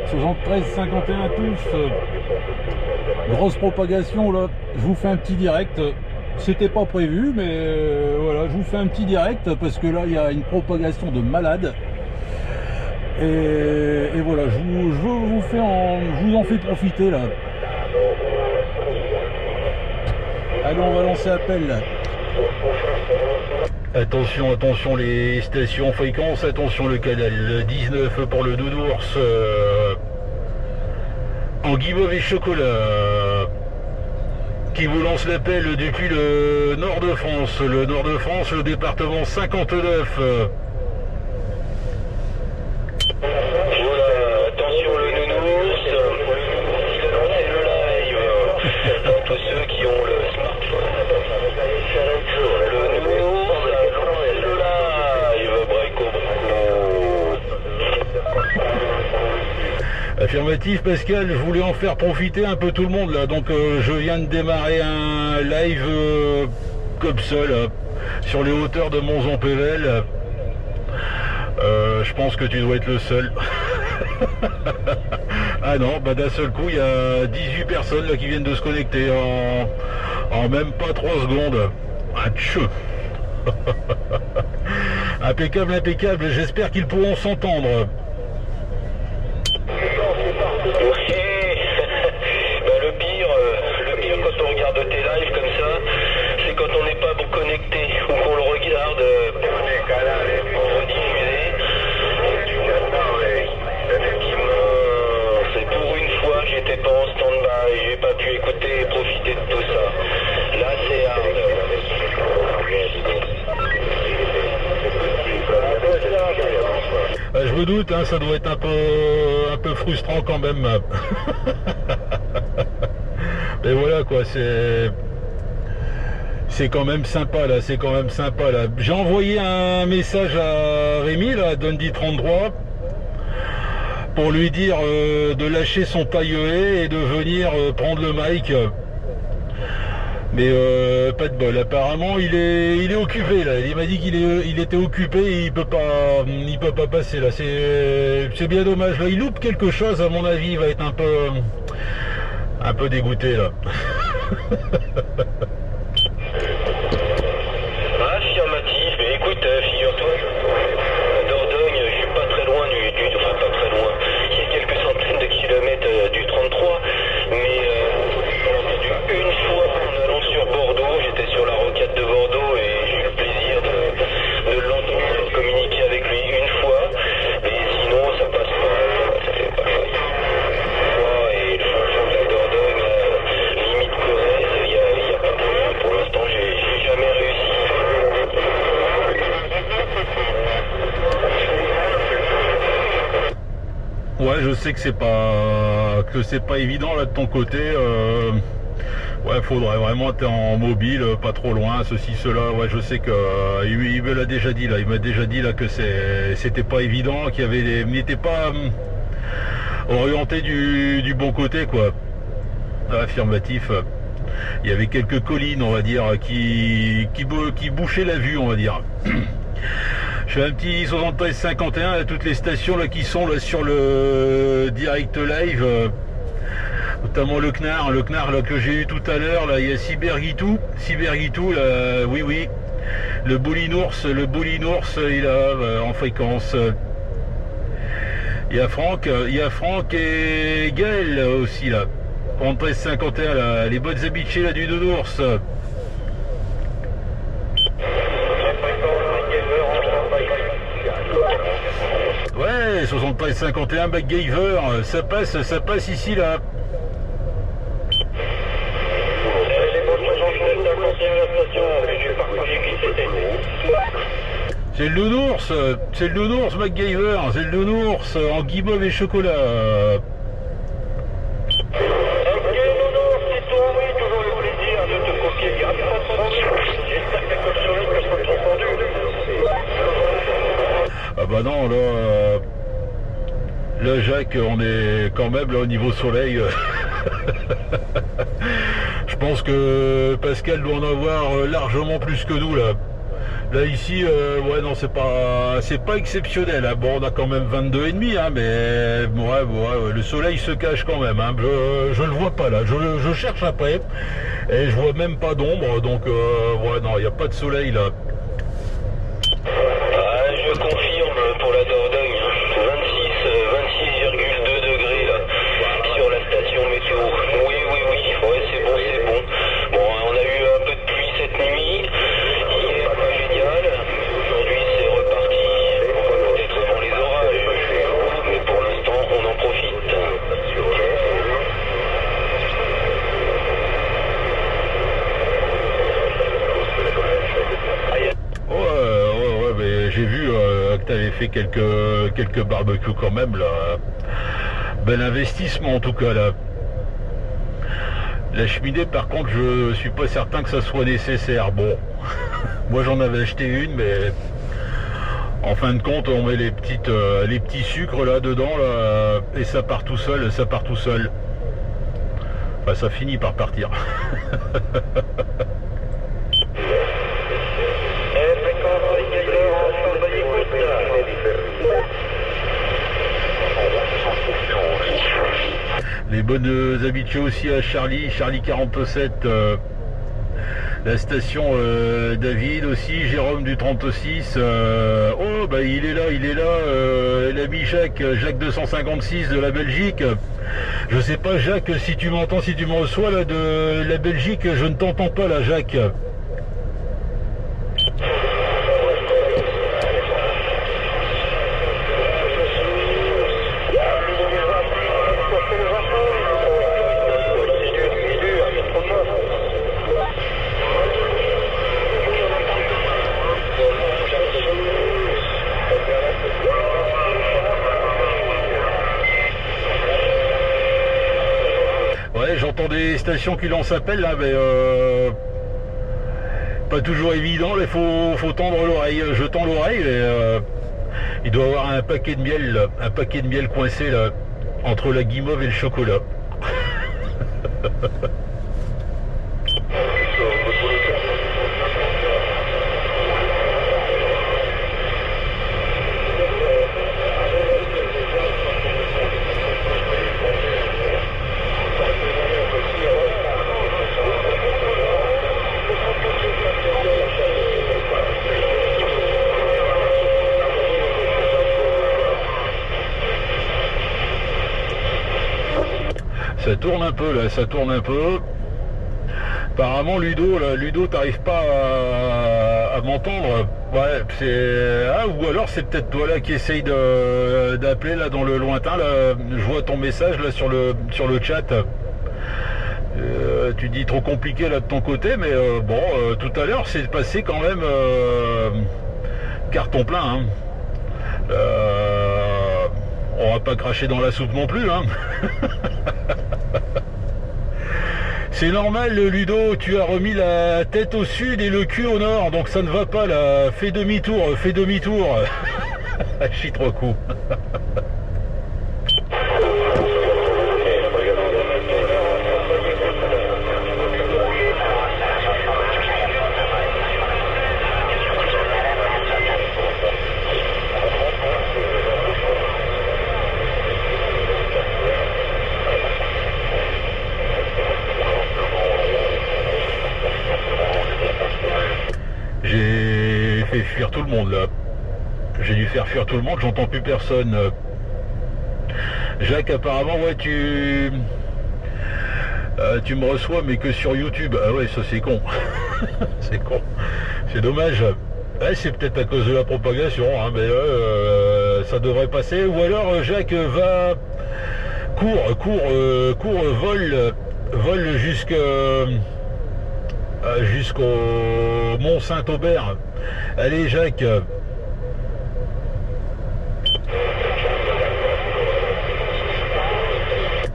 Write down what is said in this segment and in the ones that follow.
73-51 tous. Grosse propagation là. Je vous fais un petit direct. C'était pas prévu, mais voilà, je vous fais un petit direct parce que là il y a une propagation de malades. Et voilà, je vous en fais profiter là. Allez, on va lancer appel là. Attention, attention les stations fréquences, attention le canal 19 pour le Nounours, en guimauve et chocolat, qui vous lance l'appel depuis le nord de France, le département 59. Affirmatif Pascal, je voulais en faire profiter un peu tout le monde là, donc je viens de démarrer un live comme ça là, sur les hauteurs de Monzon-Pével. Je pense que tu dois être le seul. Ah non, bah d'un seul coup il y a 18 personnes là qui viennent de se connecter en même pas 3 secondes. Atchou. Impeccable, impeccable, j'espère qu'ils pourront s'entendre. Je me doute, hein, ça doit être un peu frustrant quand même. Mais voilà quoi, c'est quand même sympa là, c'est quand même sympa là. J'ai envoyé un message à Rémi là, Dundee 33, pour lui dire de lâcher son taille-haie et de venir prendre le mic. Mais pas de bol, apparemment il est occupé là, il m'a dit qu'il était occupé et il peut pas passer là, c'est bien dommage là, il loupe quelque chose à mon avis, il va être un peu dégoûté là. Affirmatif, mais écoute, figure-toi, à Dordogne, je suis pas très loin enfin pas très loin, il y a quelques centaines de kilomètres du 33, mais une fois en allant sur Bordeaux, j'étais sur la rocade de Bordeaux et j'ai eu le plaisir de l'entendre communiquer avec lui une fois, et sinon ça passe pas, ça fait pas chouette. Et le fond de la Dordogne, limite Corrèze, il y a pas moyen, pour l'instant j'ai jamais réussi. Ouais, je sais que c'est pas évident là de ton côté. Ouais, faudrait vraiment être en mobile, pas trop loin, ceci, cela. Ouais, je sais que il me l'a déjà dit là. Il m'a déjà dit là que c'était pas évident, il n'était pas orienté du bon côté quoi. Affirmatif. Il y avait quelques collines, on va dire, qui bouchaient la vue, on va dire. Je fais un petit 73-51 à toutes les stations là qui sont là sur le direct live, notamment le Knarr là que j'ai eu tout à l'heure. Là il y a Cyberguitou là, oui, le Boulinours il a en fréquence. Il y a Franck et Gaël là, aussi là. 73-51 là, les bonnes habituées là du Nounours. Ouais, 73-51 MacGyver, ça passe ici là. C'est le Nounours MacGyver, c'est le Nounours en guimauve et chocolat. Ah bah non, là Jacques, on est quand même là au niveau soleil. Je pense que Pascal doit en avoir largement plus que nous là. Là ici, ouais non c'est pas exceptionnel. Hein. Bon on a quand même 22,5 hein, mais ouais, le soleil se cache quand même. Hein. Je le vois pas là. Je cherche après et je vois même pas d'ombre. Donc ouais non il n'y a pas de soleil là. Ah, je confirme pour la Dordogne, 26,2 degrés là, sur la station météo. Oui, ouais, c'est bon. Bon, on a eu un peu de pluie cette nuit, hier pas génial, aujourd'hui c'est reparti, on va peut-être avant les orages, mais pour l'instant on en profite. Ouais, mais j'ai vu que tu avais fait quelques barbecues quand même là. Bel investissement en tout cas là. La cheminée par contre je suis pas certain que ça soit nécessaire. Bon, moi j'en avais acheté une mais en fin de compte on met les petits sucres là dedans là, et ça part tout seul, Enfin ça finit par partir. Les bonnes habitués aussi à Charlie 47, la station David aussi, Jérôme du 36, oh bah il est là, l'ami Jacques 256 de la Belgique. Je sais pas Jacques si tu m'entends, si tu me reçois là de la Belgique, je ne t'entends pas là Jacques. Ouais, j'entends des stations qui lancent appel là, mais pas toujours évident. Il faut tendre l'oreille. Je tends l'oreille et il doit y avoir un paquet de miel là, un paquet de miel coincé là entre la guimauve et le chocolat. Ça tourne un peu là, ça tourne un peu. Apparemment Ludo t'arrives pas à m'entendre. Ouais, c'est. Ah, ou alors c'est peut-être toi là qui essaye d'appeler là dans le lointain là. Je vois ton message là sur le chat. Tu dis trop compliqué là de ton côté, mais bon, tout à l'heure c'est passé quand même carton plein. Hein. On va pas cracher dans la soupe non plus. Hein. C'est normal Ludo, tu as remis la tête au sud et le cul au nord, donc ça ne va pas là. Fais demi-tour. Je suis trop coup. J'ai fait fuir tout le monde là. J'ai dû faire fuir tout le monde, j'entends plus personne. Jacques, apparemment, ouais, tu me reçois, mais que sur YouTube. Ah ouais, ça c'est con. C'est con. C'est dommage. Ouais, c'est peut-être à cause de la propagation, hein, mais ça devrait passer. Ou alors, Jacques, va... vole jusqu'au Mont Saint-Aubert. Allez Jacques.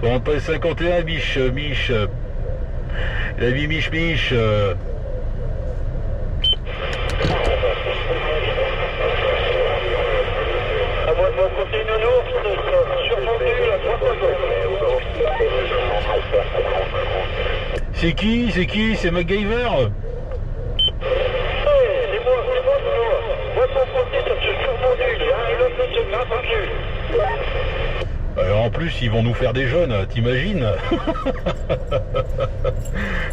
Bon, pas 51 Mich. La vie Mich. C'est qui? C'est MacGyver? C'est moi. plus, ils vont nous faire des jeunes, t'imagines?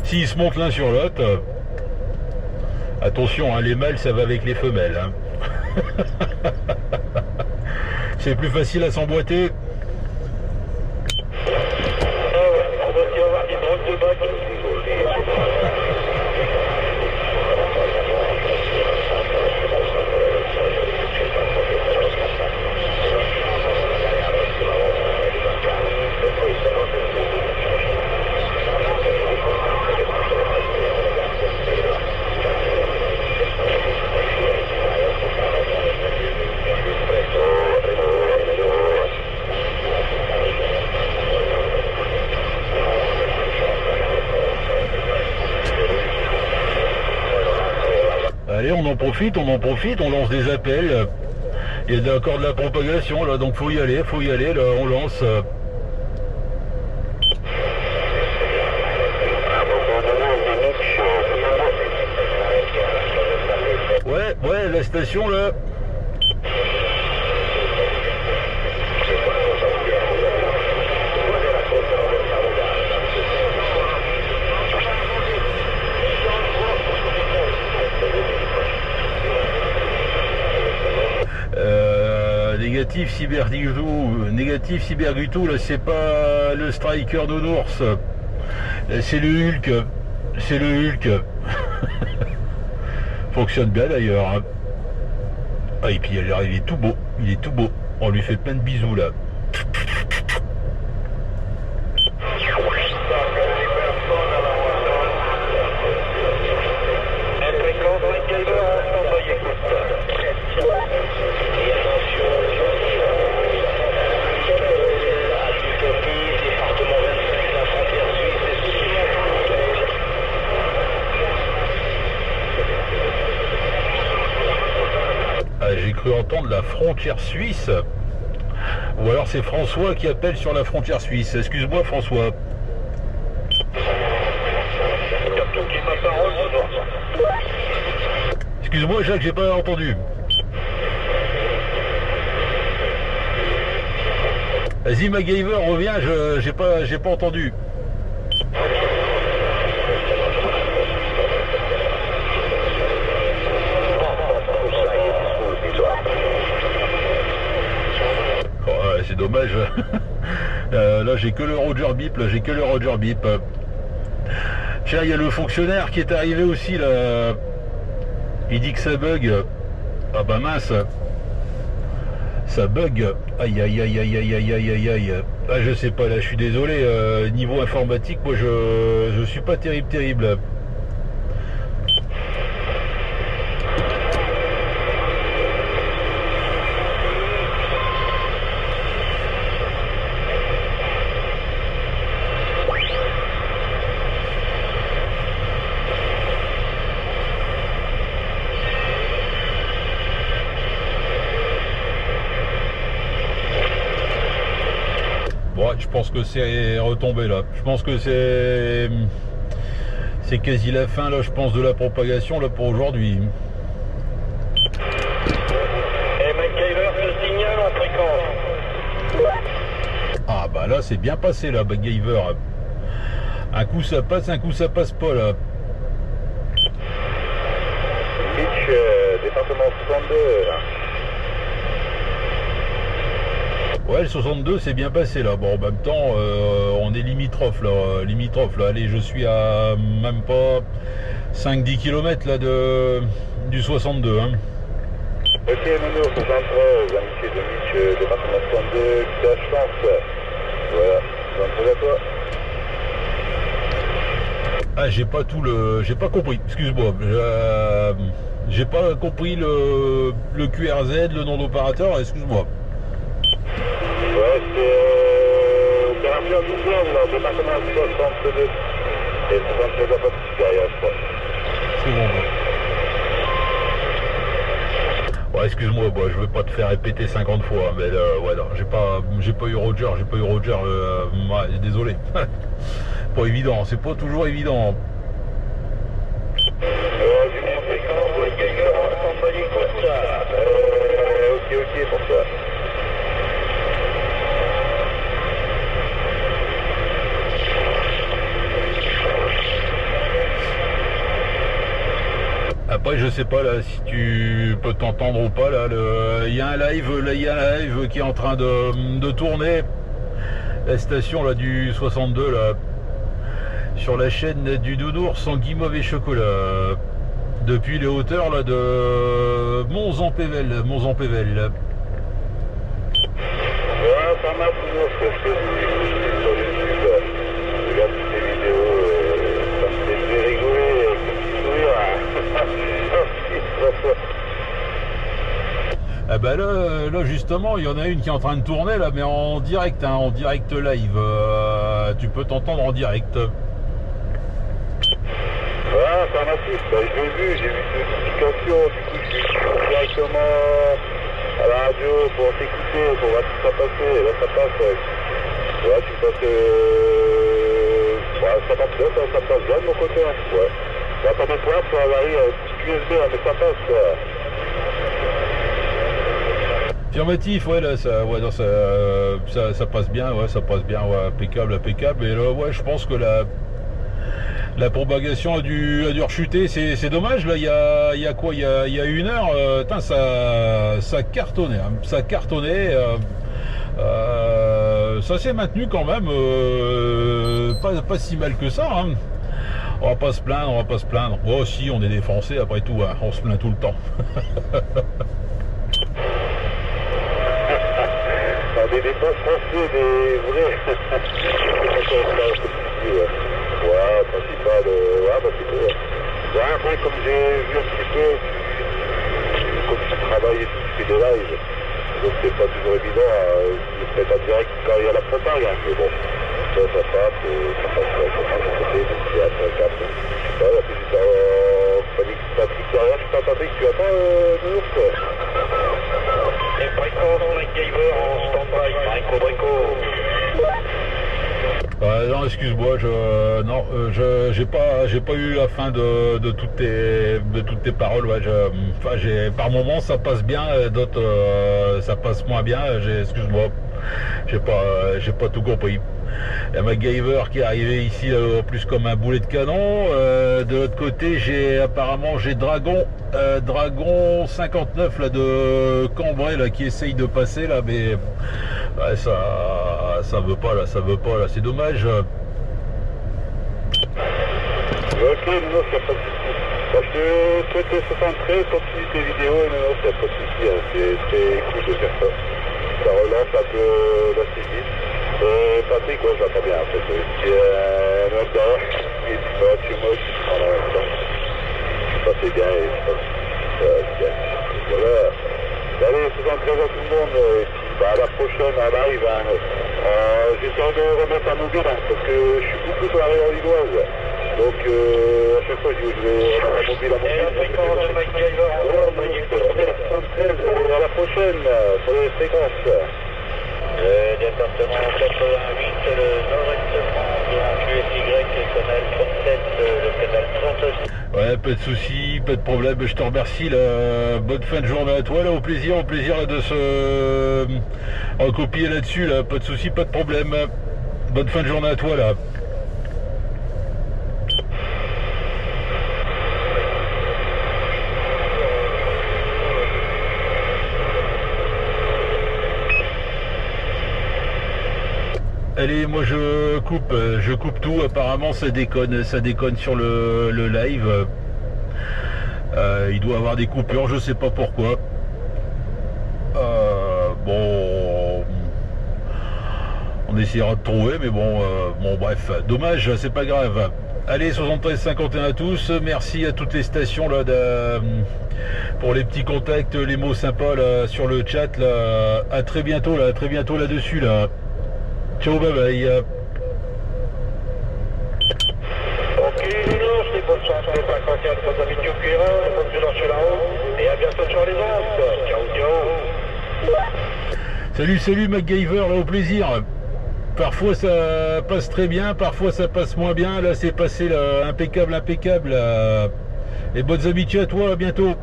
S'ils se montent l'un sur l'autre, attention, hein, les mâles, ça va avec les femelles. Hein. C'est plus facile à s'emboîter. Allez, on en profite, on lance des appels. Il y a encore de la propagation là, donc faut y aller, là, on lance. Ouais, la station là. Négatif Cybergutou, là c'est pas le striker d'Ounours, c'est le Hulk, fonctionne bien d'ailleurs, hein. Ah, et puis il est tout beau, on lui fait plein de bisous là. J'ai cru entendre la frontière suisse, ou alors c'est François qui appelle sur la frontière suisse. Excuse-moi François. Excuse-moi Jacques, j'ai pas entendu. Vas-y MacGyver, reviens, j'ai pas entendu. C'est dommage. Là j'ai que le Roger Bip, Tiens, il y a le fonctionnaire qui est arrivé aussi là. Il dit que ça bug. Ah bah mince. Ça bug. Aïe aïe aïe aïe aïe aïe aïe aïe aïe. Ah je sais pas là, je suis désolé. Niveau informatique, moi je suis pas terrible. Je pense que c'est retombé là. Je pense que c'est quasi la fin là, je pense, de la propagation là pour aujourd'hui. Et MacGyver se signale en fréquence. Ah bah là c'est bien passé là, MacGyver. Un coup ça passe pas là. Beach, département 62. Ouais, le 62 c'est bien passé là. Bon, en même temps, on est limitrophe là. Allez, je suis à même pas 5-10 km là du 62. Hein. Ok, Mono 63, amitié de Mitch, département 62, qui a chance. Voilà, bonne à toi. Ah, j'ai pas compris, excuse-moi. J'ai pas compris le QRZ, le nom d'opérateur, excuse-moi. Ouais, c'est opération Doublon, là, département 62. Et 63 à pas de supérieur, je crois. C'est bon. Ouais, excuse-moi, je veux pas te faire répéter 50 fois, mais ouais, non, j'ai pas eu Roger, ouais, désolé. Pas évident, c'est pas toujours évident. Ok, pour ça. Après je sais pas là si tu peux t'entendre ou pas là. Il y a un live, là il y a un live qui est en train de tourner. La station là du 62 là. Sur la chaîne du Nounours en guimauve et chocolat. Depuis les hauteurs là de Monts-en-Pével. Monts-en-Pével. Ouais, pas mal toujours, parce que sur YouTube, je regarde toutes les vidéos, ça me fait rigoler, sourire. Ah bah là justement il y en a une qui est en train de tourner là, mais en direct, hein, en direct live. Tu peux t'entendre en direct. Ouais, c'est un massif, bah, je l'ai vu, j'ai vu une notification, du coup je suis directement à la radio pour t'écouter, pour voir si ça passait, et là ça passe, ouais, tu passes, ouais, ça passe bien, ça passe bien de mon côté, hein, ouais. Il n'y a pas de points, ça varie, petit USB, hein, mais ça passe, quoi. Affirmatif, ouais là ça, ouais, non, ça passe bien, ouais, ça passe bien, ouais, impeccable, impeccable. Et là ouais je pense que la propagation a dû rechuter, c'est dommage là, il y a quoi, il y a une heure, ça cartonnait, hein, ça cartonnait, ça s'est maintenu quand même, pas si mal que ça, hein. On va pas se plaindre, oh si on est des Français après tout, hein, on se plaint tout le temps. Des pas français, des vrais. Ouais, principal, ouais, bah c'est cool. Ouais, après, comme j'ai vu un petit peu, comme tu travailles et tout, tu fais des lives, donc c'est pas toujours évident de se mettre en direct quand il y a la propague, hein, mais bon, ça passe de mon côté, donc c'est après un cap. Ouais, la petite Patrick derrière, je sais pas Patrick, tu attends Nounours, quoi. Et Brico dans la Gaver en stand-by, Brico. Non, excuse-moi, j'ai pas eu la fin de toutes tes paroles. Ouais, par moments ça passe bien, d'autres ça passe moins bien. Excuse-moi, j'ai pas tout compris. Il y a MacGyver qui est arrivé ici là, en plus comme un boulet de canon. De l'autre côté, j'ai Dragon 59 là de Cambrai là qui essaye de passer là, mais ouais, ça veut pas là, c'est dommage. Ok, Nounours, il n'y a pas de souci. Bah, je te souhaite se centrer, continue tes vidéos, et Nounours, il n'y a pas de souci, hein. C'est cool de faire ça. Ça relance un peu la saisie. Patrick, ouais, je l'entends bien, en fait. C'est un autre derrière, et puis bah, tu moi, tu te prends en même temps. Je passe bien, et je passe bien. Voilà. Allez, se centrer à tout le monde, et puis bah, à la prochaine, on arrive, hein. J'essaie de remettre un mobile, hein, parce que je suis beaucoup sur la région lilloise. Donc à chaque fois je vais remettre un mobile à mon fils. À la prochaine sur les fréquences. Département 88, le nord-est de France, QSY, canal 37, le canal 36. Ouais, pas de soucis, pas de problème, je te remercie là. Bonne fin de journée à toi là, au plaisir là, de se recopier là-dessus là, pas de soucis, pas de problème. Bonne fin de journée à toi là. Allez, moi je coupe tout, apparemment ça déconne sur le live. Il doit avoir des coupures, je sais pas pourquoi. Bon, on essaiera de trouver, mais bon, bref, dommage, c'est pas grave. Allez, 73-51 à tous, merci à toutes les stations là pour les petits contacts, les mots sympas là sur le chat là. À très bientôt là-dessus là. Ciao, bye bye. Ok, Nounours, les bonnes chances, 54, vos amis du Cuirin, bonne violence sur la route, et à bientôt sur les ondes. Ciao, ciao. Salut MacGyver, là au plaisir. Parfois ça passe très bien, parfois ça passe moins bien. Là c'est passé là, impeccable. Là. Et bonnes amitiés à toi, à bientôt.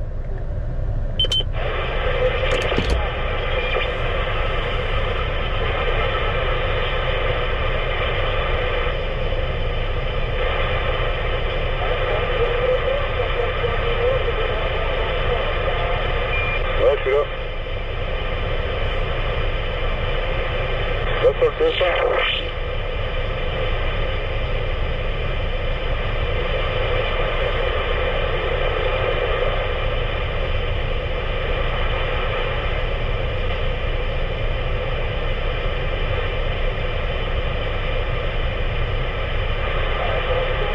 suis là. Là sur le 200.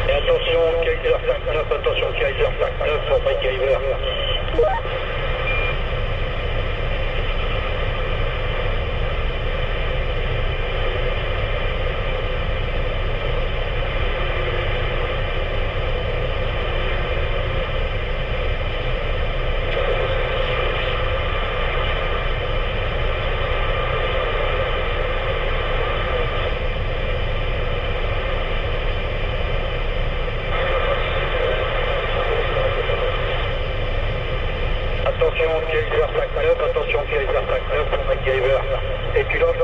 Et attention, Kaiser 59, attention, Kaiser 59 pour MacGyver. Attention, Kaiser 59, attention, Kaiser 59 pour MacGyver. Et pilote.